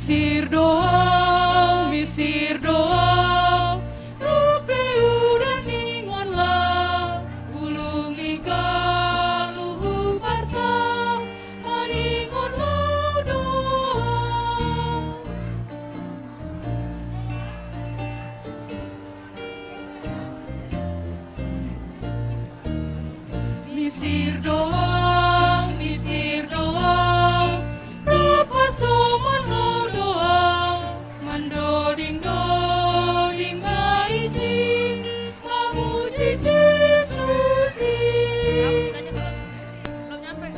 misir doang, rupi udah ningon lah, ulung nikah luhu parsa, maningon lah doang. Misir doang, rupa suman lo doang, mandoding doding maiji, mamuji Yesusi. Kamu sing aja terus, belum nyampe.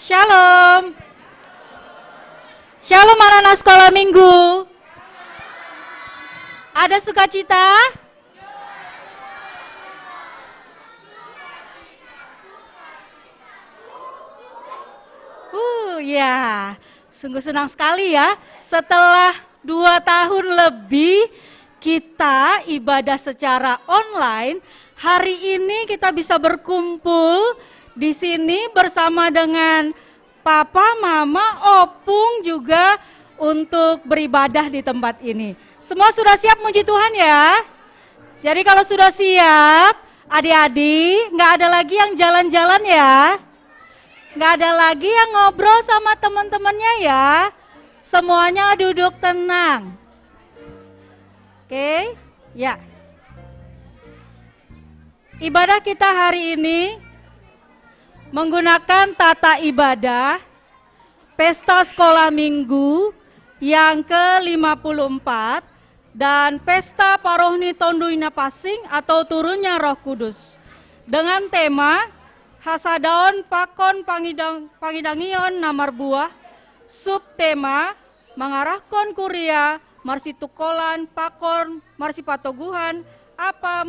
Shalom. Shalom anak-anak sekolah minggu. Ada sukacita? Ya, sungguh senang sekali ya. Setelah 2 tahun lebih kita ibadah secara online, hari ini kita bisa berkumpul di sini bersama dengan Papa, Mama, Opung juga untuk beribadah di tempat ini. Semua sudah siap muji Tuhan ya? Jadi kalau sudah siap, adik-adik nggak ada lagi yang jalan-jalan ya? Nggak ada lagi yang ngobrol sama teman-temannya ya. Semuanya duduk tenang. Oke, ya. Ibadah kita hari ini menggunakan tata ibadah Pesta Sekolah Minggu yang ke-54 dan Pesta Parohni Tonduina Pasing atau Turunnya Roh Kudus dengan tema Hasadaon Pakon Pangidangion Namar Buah, subtema mengarahkan kuria marsitukolan pakon marsipatoguhan apa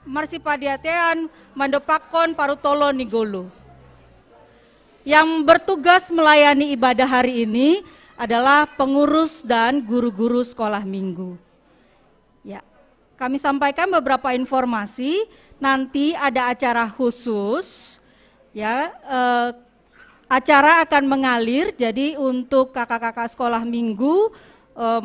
marsipadiatean mandopakon parutolo nigolo. Yang bertugas melayani ibadah hari ini adalah pengurus dan guru-guru sekolah minggu. Ya, kami sampaikan beberapa informasi. Nanti ada acara khusus, ya. Acara akan mengalir. Jadi untuk kakak-kakak sekolah minggu,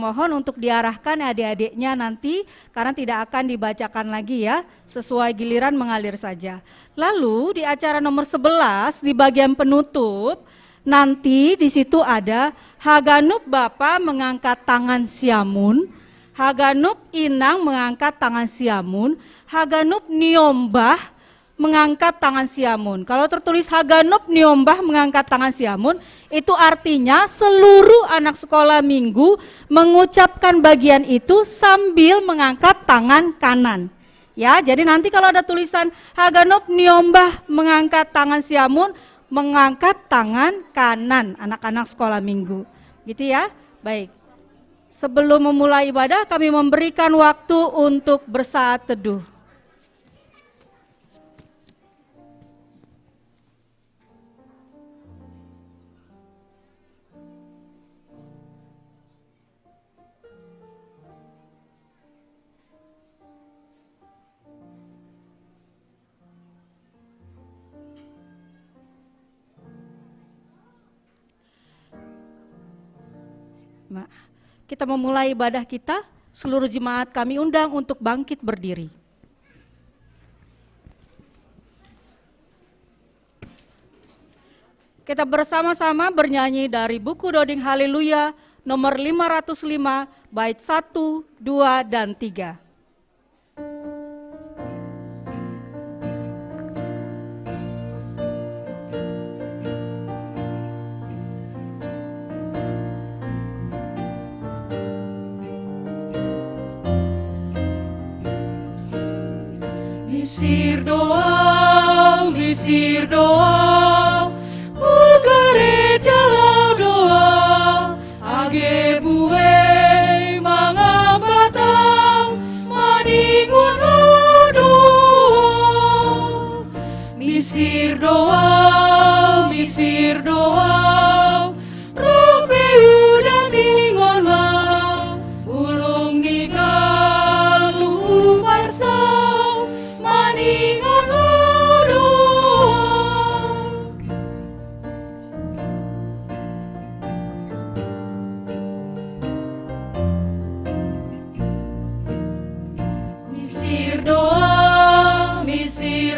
mohon untuk diarahkan adik-adiknya nanti, karena tidak akan dibacakan lagi ya, sesuai giliran mengalir saja. Lalu di acara nomor 11 di bagian penutup, nanti di situ ada Haganup Bapa mengangkat tangan siamun, Haganup Inang mengangkat tangan siamun, Haganup Niombah mengangkat tangan siamun. Kalau tertulis Haganup Niombah mengangkat tangan siamun, itu artinya seluruh anak sekolah minggu mengucapkan bagian itu sambil mengangkat tangan kanan. Ya, jadi nanti kalau ada tulisan Haganup Niombah mengangkat tangan siamun, mengangkat tangan kanan anak-anak sekolah minggu. Gitu ya? Baik. Sebelum memulai ibadah, kami memberikan waktu untuk bersaat teduh. Kita memulai ibadah kita, seluruh jemaat kami undang untuk bangkit berdiri. Kita bersama-sama bernyanyi dari buku Doding Haleluya nomor 505 bait 1, 2, dan 3. Misir doa, ugare jalau doa, age buwe mangambatang, maningun lo doa. Misir doa, robe udang ningon lau, ulung nigal luhu parsau, maningon lo doa. Misir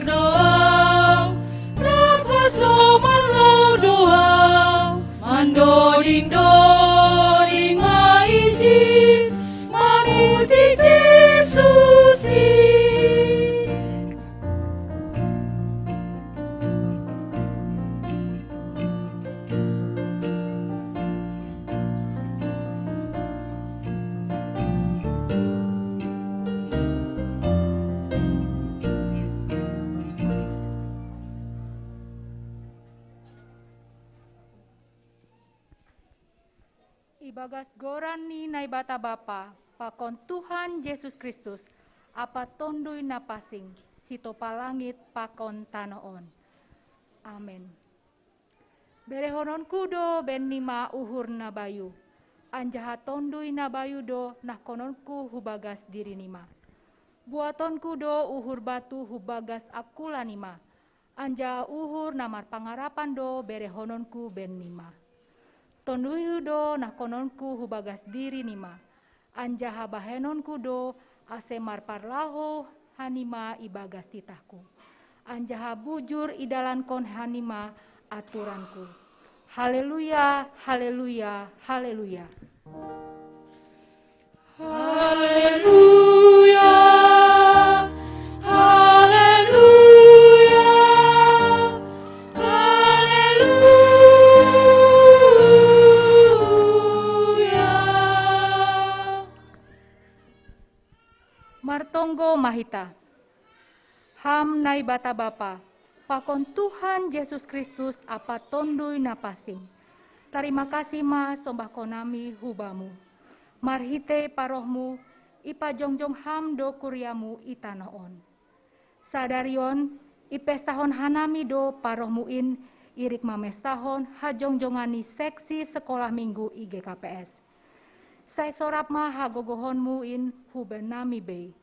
doa, Rapasoman lo doa, ibagas gorani naibata Bapa, pakon Tuhan Yesus Kristus, apa tondui napasing, sito palangit pakon tanoon. Amin. Berehonon kudo ben nima uhur nabayu, anjaha tondui nabayu do nah kononku hubagas diri nima. Buaton kudo uhur batu hubagas akula nima, anja uhur namar pangarapan do berehononku ben nima. Tondui do nah kononku hubagas diri nima, anja habahenonku do asemar parlaho hanima ibagas titahku, anja habujur idalan kon hanima aturanku. Haleluya, haleluya, haleluya. Haleluya, haleluya, haleluya. Martonggo Mahita. Ham naibata Bapa, pakon Tuhan Yesus Kristus apa tondui napasing. Terima kasih ma sombah konami hubamu. Marhite parohmu, ipa jongjong ham do kuryamu itanoon. Sadarion, ipestahon hanami do parohmuin, irik mamestahon hajongjongani seksi sekolah minggu IGKPS. Saya sorap ma hagogohonmuin hubenami bei.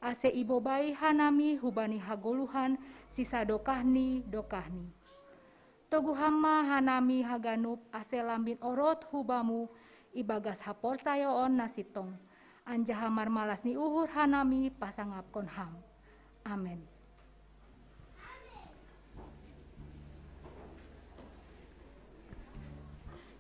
Ase ibo bai hanami hubani hagoluhan sisa dokahni. Togu hama hanami haganup ase lambin orot hubamu ibagas hapor sayoon nasitong. Anja hamar malas ni uhur hanami pasangap kon ham. Amin.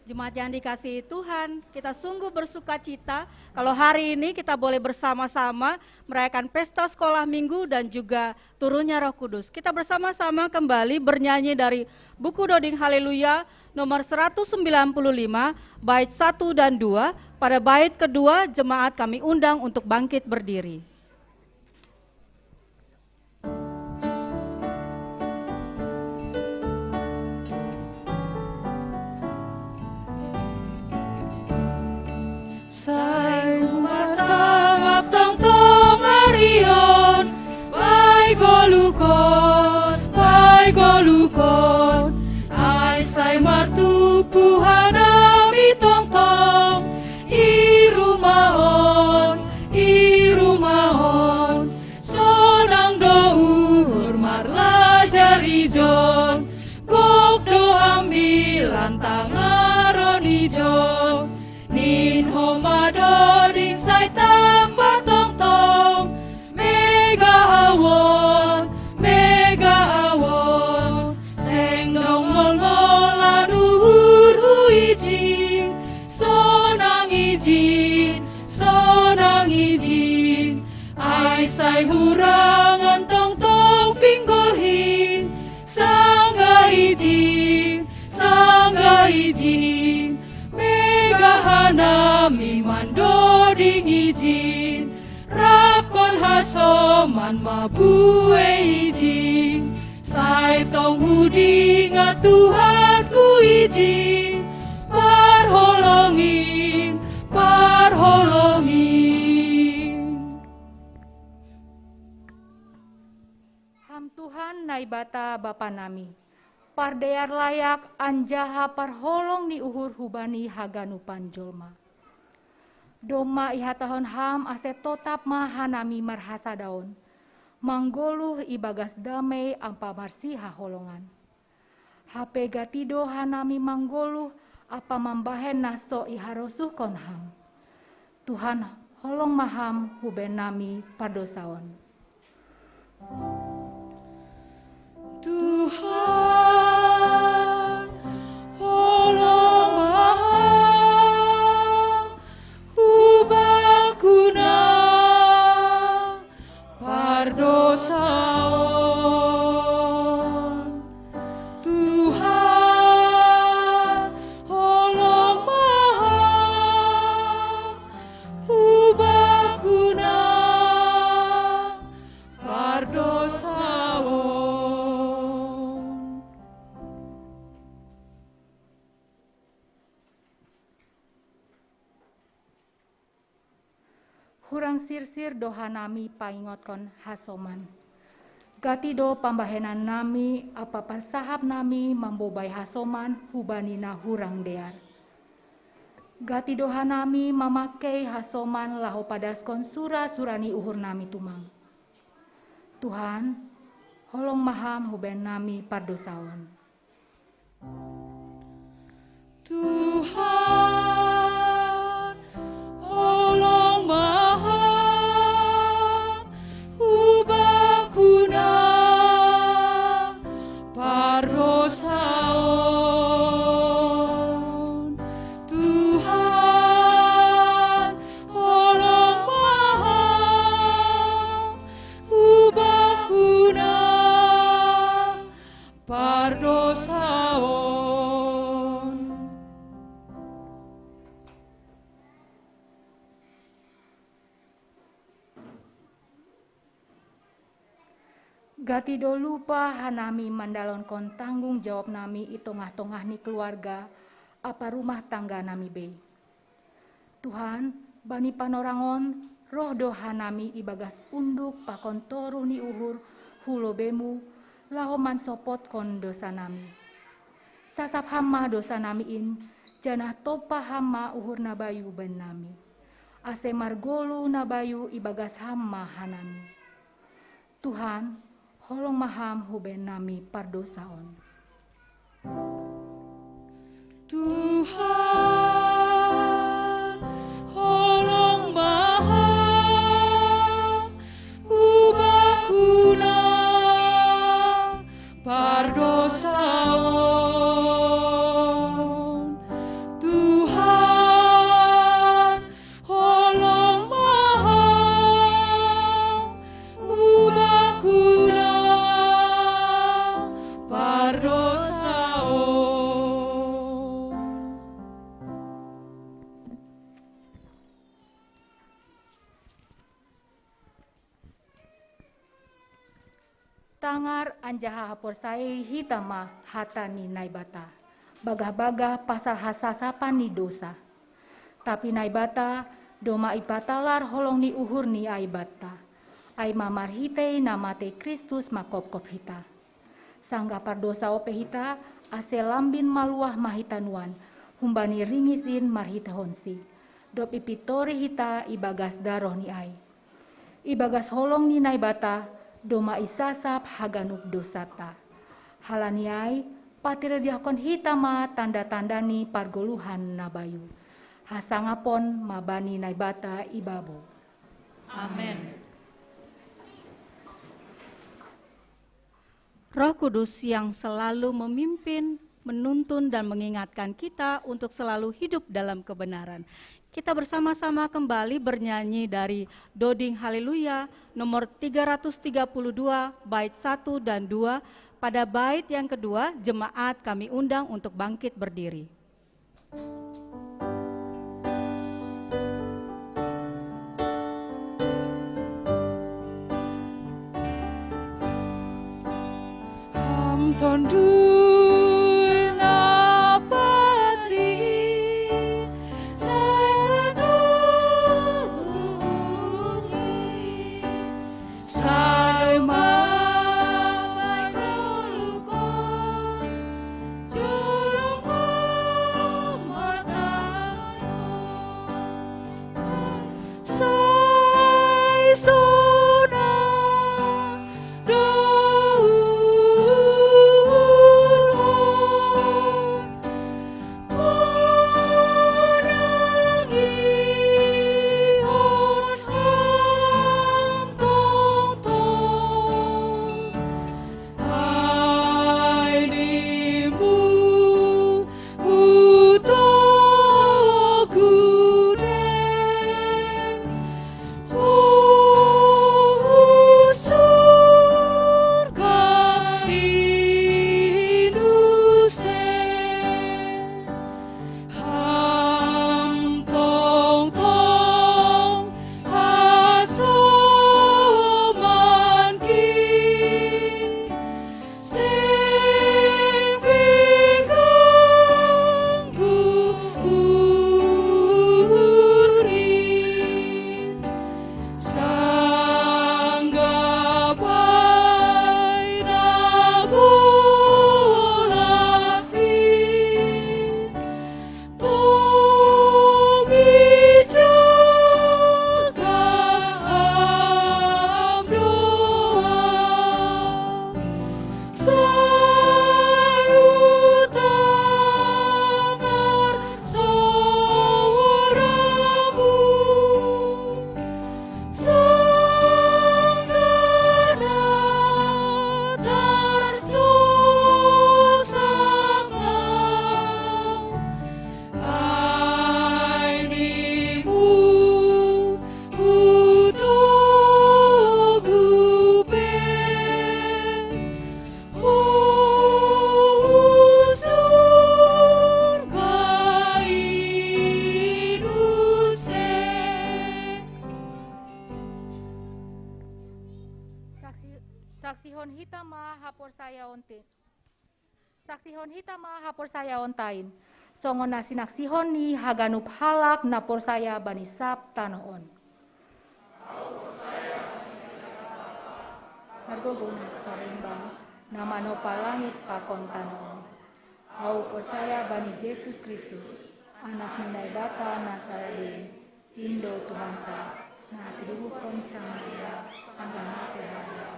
Jemaat yang dikasihi Tuhan, kita sungguh bersuka cita kalau hari ini kita boleh bersama-sama merayakan pesta sekolah minggu dan juga turunnya Roh Kudus. Kita bersama-sama kembali bernyanyi dari buku Doding Haleluya nomor 195, bait 1 dan 2. Pada bait kedua, jemaat kami undang untuk bangkit berdiri. Sai umasangap tang tongarion, bai golukon, ai sai martupu hanami tong tong, irumahon, sonang do uhur marlajari jon, gok do ambilan tangaron ijon. Nin homado din say tamba tong tong, mega awon, seng dong ngol-ngolan uhur huijin, sonang ijin, ay say hurangan tong tong pinggolhin, sangga ijin, hanami mandoding ijin, rakon hasoman mabue ijin, say tong hudinga Tuhanku ijin, parholongin. Ham Tuhan naibata Bapa nami, pardear layak anjaha parholong ni uhur hubani haganu panjolma. Doma ihatahon ham ase totap mahanami marhasa daun, manggoluh ibagas damai ampa marsi haholongan. Hape gatido hanami manggoluh apa mambahen naso iharosuh kon ham. Tuhan holong maham huben nami pardosaon. Tuhan holong maham hubakuna pardosaon. Tuhan holong maham hubakuna pardosaon. hurang sirsir doha nami paingotkon hasoman. Gatido pambahenan nami apa parsahap nami mambobai hasoman hubanina hurang dear. Gati doha nami memakai hasoman laho padaskon surani uhur nami tumang. Tuhan, holong maham huben nami pardosaon. Tuhan, holong maham hubakuna pardosaon. Tuhan, holong maham hubakuna pardosaon. Gati do lupa hanami mandalonkon tanggung jawab nami i tongah-tongah ni keluarga apa rumah tangga nami be. Tuhan, bani panorangon roh doha nami ibagas unduk pakon toru ni uhur hulo bemu laho mansopot kon dosa nami. Sasap hama dosa nami in janah topa hama uhur nabayu ben nami. Ase margolu nabayu ibagas hama hanami. Tuhan, holong maham huben nami pardosaon. Tuhan, holong maham hubakuna pardosaon. Tuhan, holong maham hubakuna pardosaon. Tangar anjaha hapor sae hitama hatani naibata. Bagah-bagah pasal hasasapan ni dosa. Tapi naibata doma ipatalar holong ni uhur ni aibata. Ai mamar hitei namate Kristus makop-kop hita. Sangga pardosa ope hita ase lambin maluah mahitanuan. Humbani ringisin marhita honsi. Dop ipitori hita ibagas daroh ni ai. Ibagas holong ni naibata doma isasap haganuk dosata. Halaniai patira diakon hitama tanda-tandani pargoluhan nabayu. Hasangapon mabani naibata ibabo. Amin. Roh Kudus yang selalu memimpin, menuntun dan mengingatkan kita untuk selalu hidup dalam kebenaran. Kita bersama-sama kembali bernyanyi dari Doding Haleluya nomor 332 bait 1 dan 2. Pada bait yang kedua, jemaat kami undang untuk bangkit berdiri. Ham tondui napasi saya onte. Saksihon hitama hapor saya ontain. Songon nasinak sihoni haganup halak napor saya banisap tanoon. Hargo gunas parimbang, nama nopa langit pakon tanoon. Au por saya bani Yesus Kristus, anak minai bata nasaradin, Indo Tuhan ta, na tiduhukon samaya, sanggana pehaya.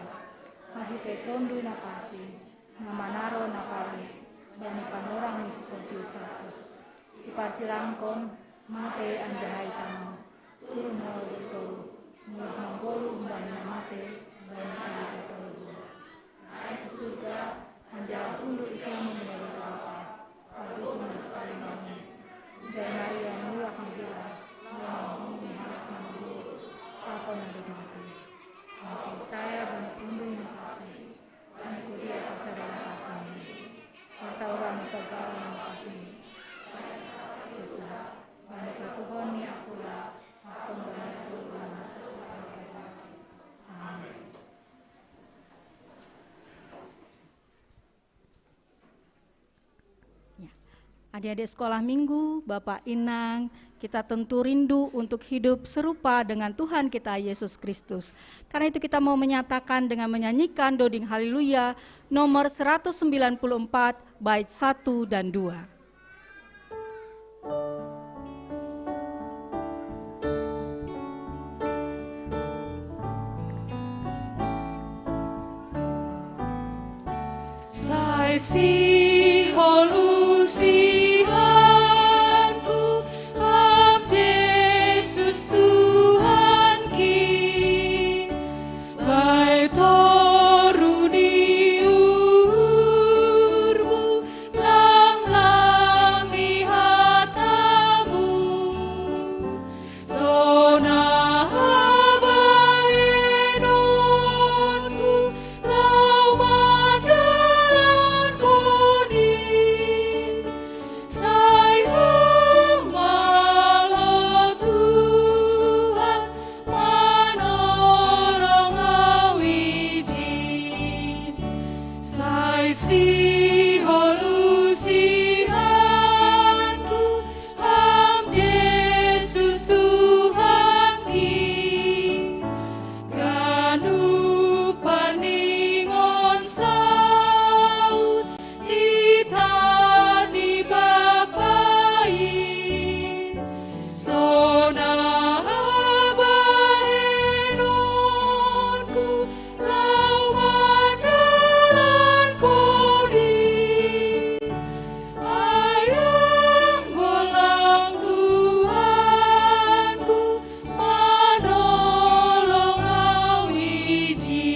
Mahike tondui napasi, namanaro napari, bani panorang nisposio satus. Iparsirangkon, mate anjahai tanam, turun mau bertolu, mulah manggolu bani namate, bani ali bertolu. Di surga, anjah undur Islam minai batu bapa, ardutu nas paling bangun. Jaya yang mulah menggila, yang bumi halak menggulu, aku nanti mati. Aku saya bani tunduk nafasi, bani kudia paksa dalam kasih. Paksa orang segala nafasi. Paksa, bani patuhon ni akulah, aku bani Tuhan. Amin. Adik-adik sekolah minggu, Bapak Inang, kita tentu rindu untuk hidup serupa dengan Tuhan kita Yesus Kristus. Karena itu kita mau menyatakan dengan menyanyikan Doding Haleluya nomor 194 bait 1 dan 2. Sai si holusihanku, am Yesus Tuhan ki, baik toru di urmu, lang-lang di hatamu, sona habaenonku, lau mandalan koni, sayang malau Tuhan, manolong awiji, sai si holusihanku, am Yesus Tuhan ki, ganu paningon saut, titani bapai, sona habaenonku, lau mandalan kodi, ayang golang Tuhanku, manolong awiji.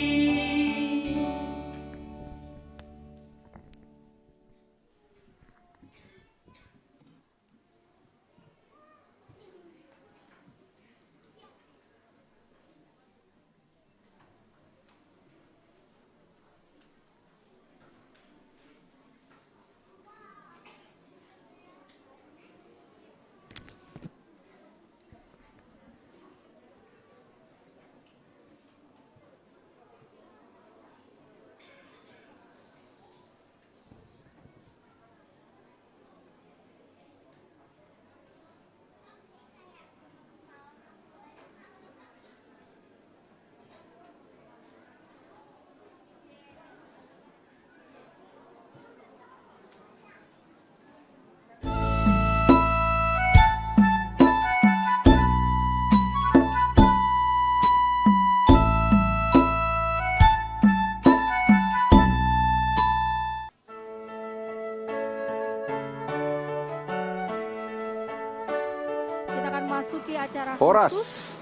Kita akan masuki acara Horas. khusus.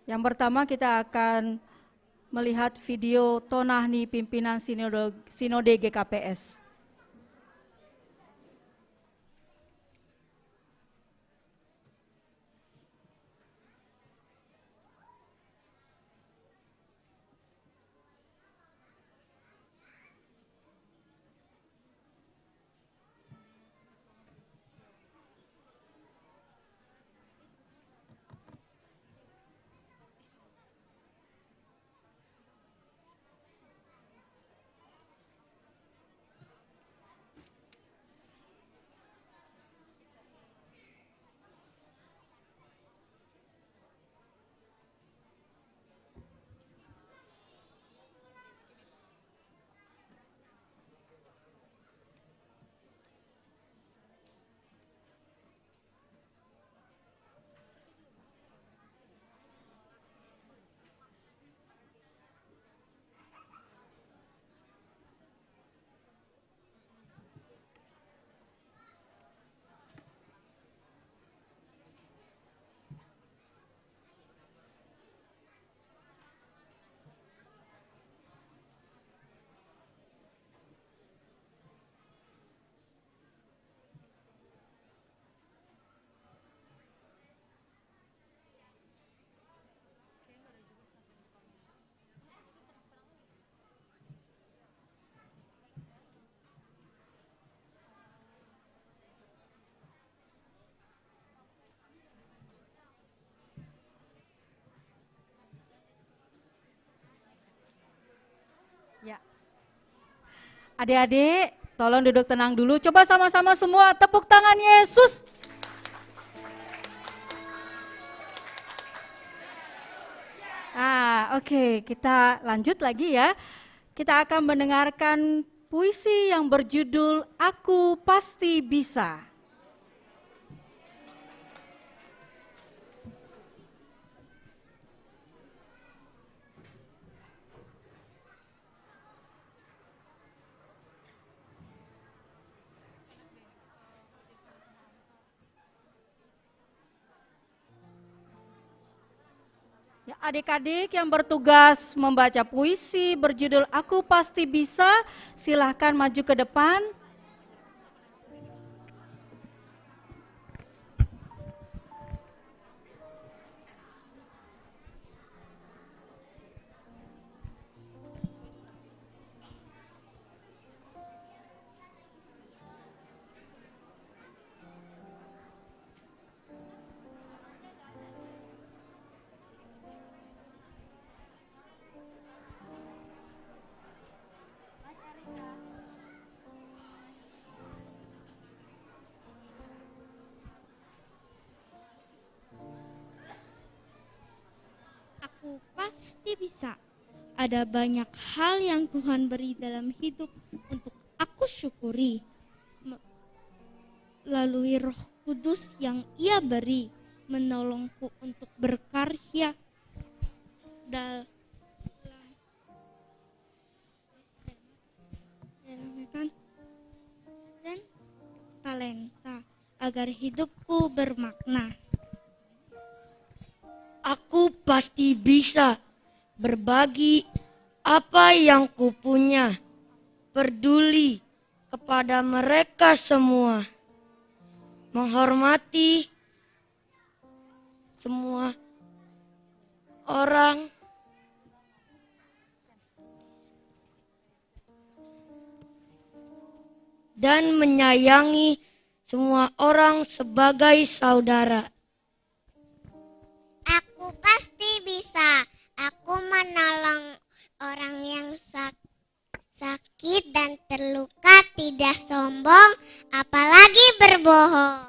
Yang pertama kita akan melihat video Tonahni pimpinan Sinode GKPS. Adik-adik, tolong duduk tenang dulu. Coba sama-sama semua tepuk tangan Yesus. Oke, kita lanjut lagi ya. Kita akan mendengarkan puisi yang berjudul Aku Pasti Bisa. Ya, adik-adik yang bertugas membaca puisi berjudul Aku Pasti Bisa, silahkan maju ke depan. Aku pasti bisa. Ada banyak hal yang Tuhan beri dalam hidup untuk aku syukuri. Melalui Roh Kudus yang Ia beri, menolongku untuk berkarya dalam dan talenta agar hidupku bermakna. Aku pasti bisa berbagi apa yang kupunya, peduli kepada mereka semua, menghormati semua orang, dan menyayangi semua orang sebagai saudara. Aku pasti bisa. Aku menolong orang yang sakit dan terluka, tidak sombong, apalagi berbohong.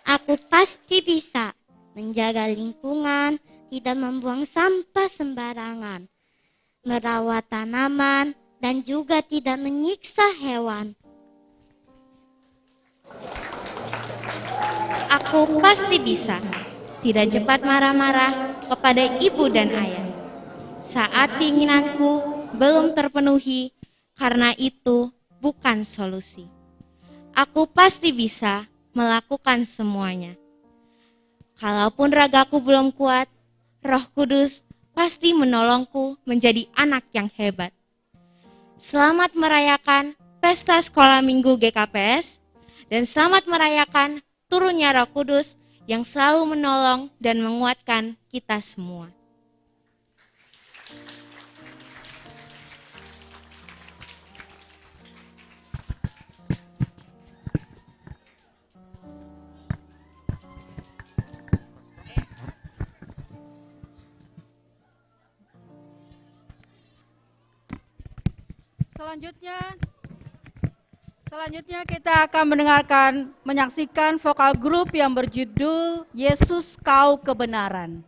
Aku pasti bisa menjaga lingkungan, tidak membuang sampah sembarangan, merawat tanaman, dan juga tidak menyiksa hewan. Aku pasti bisa tidak cepat marah-marah kepada ibu dan ayah saat keinginanku belum terpenuhi, karena itu bukan solusi. Aku pasti bisa melakukan semuanya. Kalaupun ragaku belum kuat, Roh Kudus pasti menolongku menjadi anak yang hebat. Selamat merayakan Pesta Sekolah Minggu GKPS, dan selamat merayakan turunnya Roh Kudus yang selalu menolong dan menguatkan kita semua. Selanjutnya kita akan menyaksikan vokal grup yang berjudul Yesus Kau Kebenaran.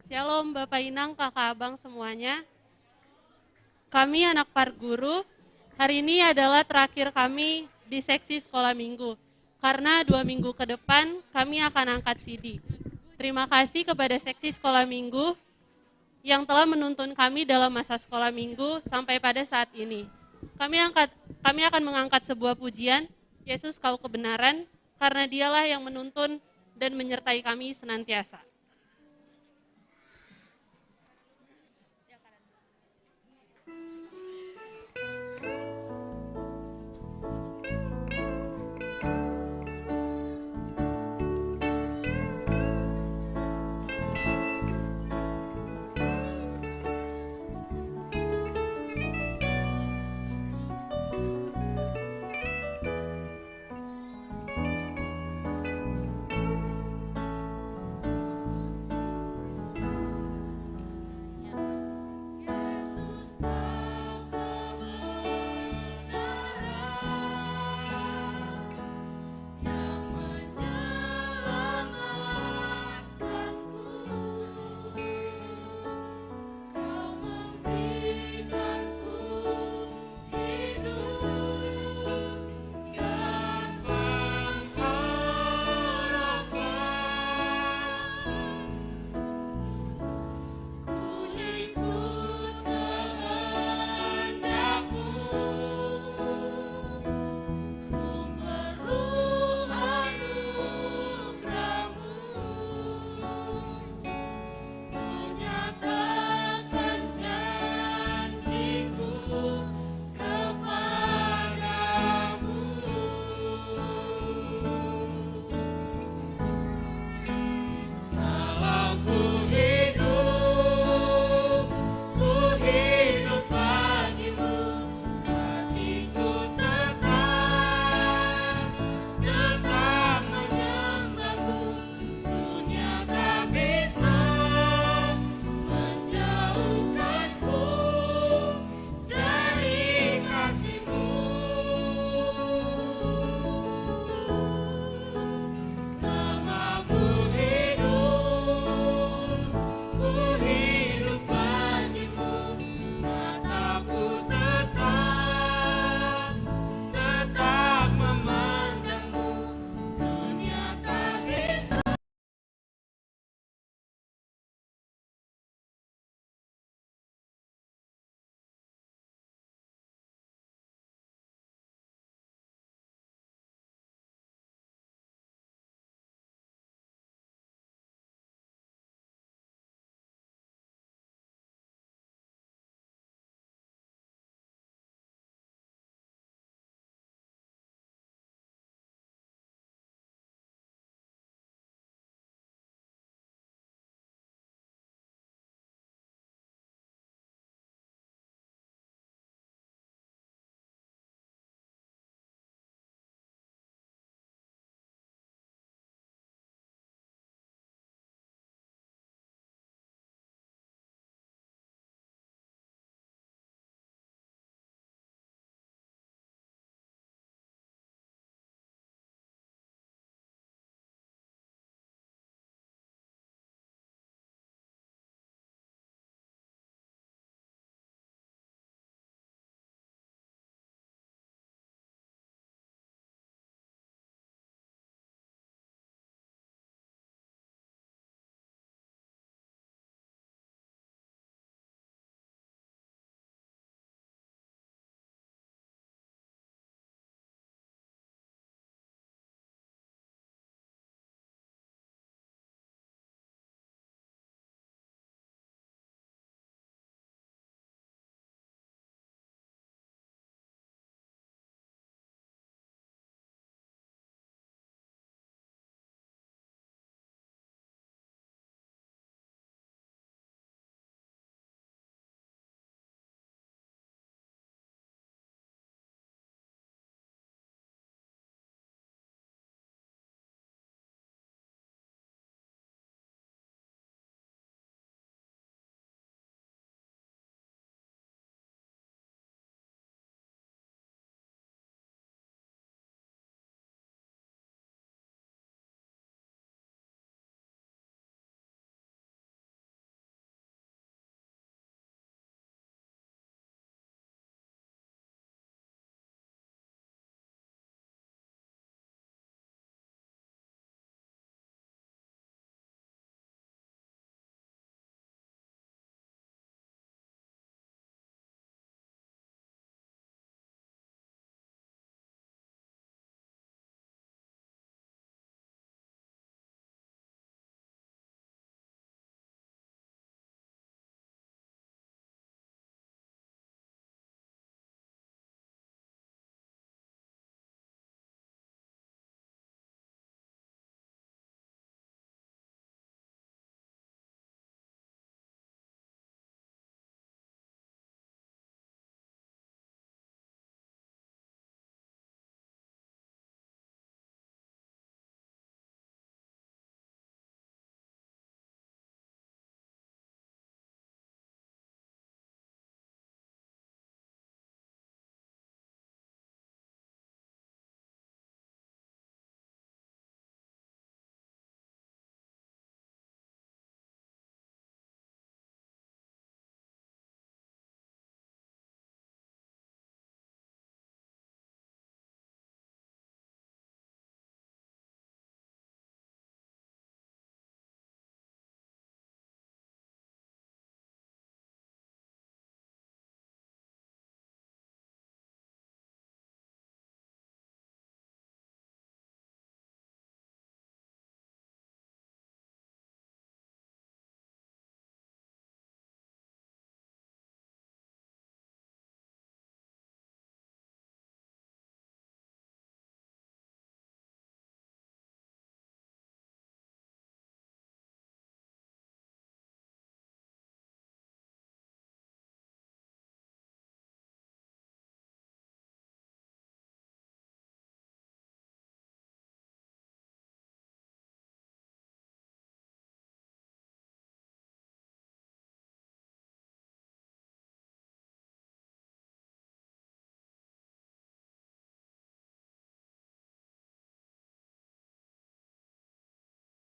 Shalom Bapak Inang, Kakak Abang semuanya. Kami anak Parguru, hari ini adalah terakhir kami di seksi sekolah minggu. Karena 2 minggu ke depan kami akan angkat CD. Terima kasih kepada seksi sekolah minggu yang telah menuntun kami dalam masa sekolah minggu sampai pada saat ini. Kami akan mengangkat sebuah pujian, Yesus Kau Kebenaran, karena dialah yang menuntun dan menyertai kami senantiasa.